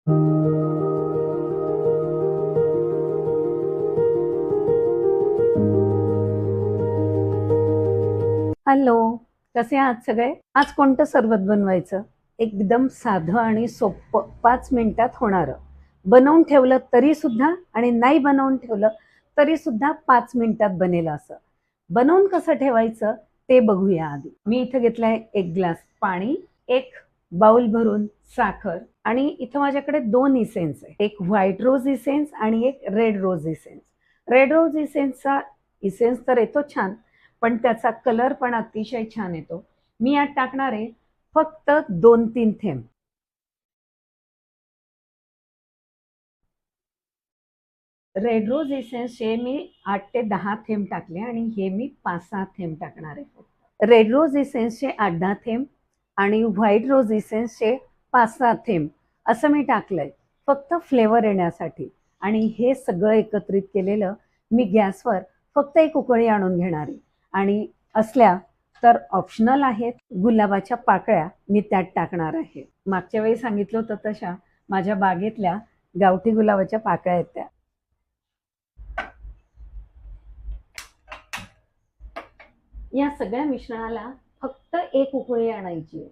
Hello, कसे आहात सगळे? आज कोणतं सरबत बनवायचं? एकदम साधं आणि सोपं 5 मिनिटात होणारं. बनवून ठेवलं तरी सुद्धा आणि नाही बनवून ठेवलं तरी सुद्धा 5 मिनिटात बनेल असं. बनवून कसं ठेवायचं ते बघूया आधी. मी इथं घेतलाय 1 ग्लास पाणी, 1 बाउल भरून साखर आणि इथं माझ्याकडे 2 इसेन्स आहे. एक व्हाईट रोज इसेन्स आणि एक red rose essence. Red rose इसेन्सचा इसेन्स तर येतो छान, पण त्याचा कलर पण अतिशय छान येतो. मी यात टाकणार आहे फक्त 2-3 थेंब. रेड रोज इसेन्सचे मी 8 ते 10 थेंब टाकले आणि हे मी 5-6 थेंब टाकणार आहे फक्त. रेड रोज इसेन्सचे 8-10 थेंब आणि व्हाईट रोज इसेन्सचे 5-6 थेंब असं मी टाकलंय फक्त फ्लेवर येण्यासाठी. आणि हे सगळं एकत्रित केलेलं मी गॅसवर फक्त एक उकळी आणून घेणार आहे. आणि असल्या तर ऑप्शनल आहेत गुलाबाच्या पाकळ्या मी त्यात टाकणार आहे. मागच्या वेळी सांगितलं होतं तशा माझ्या बागेतल्या गावठी गुलाबाच्या पाकळ्या आहेत त्या. या सगळ्या मिश्रणाला फक्त एक उकळी आणायची आहे.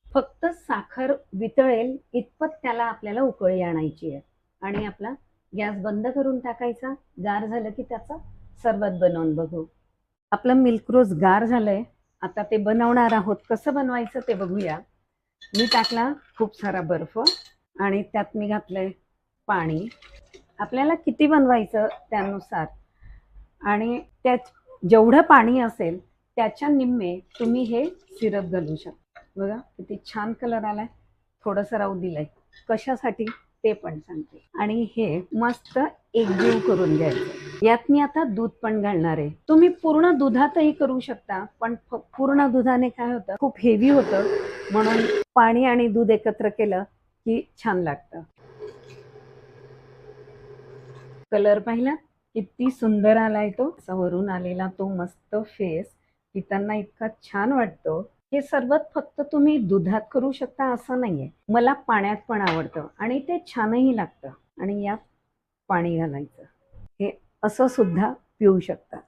फक्त साखर वितळेल इतपत त्याला आपल्याला उकळी आणायची आहे. आणि आपला गॅस बंद करून टाकायचा. गार झालं की त्याचा सरबत बनवून बघू. आपलं मिल्क रोज गार झालंय. आता ते बनवणार आहोत. कसं बनवायचं ते बघूया. मी टाकला खूप सारा बर्फ आणि त्यात मी घातलंय पाणी. आपल्याला किती बनवायचं त्यानुसार. आणि त्यात जेवढं पाणी असेल त्याच्या निम्मे तुम्ही हे सिरप घालू शकता. बघा किती छान कलर आलाय. थोडंसं राहू दिलंय. कशासाठी ते पण सांगते. आणि हे मस्त एकजीव करून घ्यायचं. यात मी आता दूध पण घालणार आहे. तुम्ही पूर्ण दुधातही करू शकता, पण पूर्ण दुधाने काय होतं, खूप हेवी होतं. म्हणून पाणी आणि दूध एकत्र केलं की छान लागतं. कलर पाहिला किती सुंदर आलाय तो. वरून आलेला तो मस्त फेस पिताना इतका छान वाटतो. हे सरबत फक्त तुम्ही दुधात करू शकता असं नाहीये. मला पाण्यात पण आवडतं आणि ते छानही लागतं. आणि यात पाणी घालायचं. हे असं सुद्धा पिऊ शकता.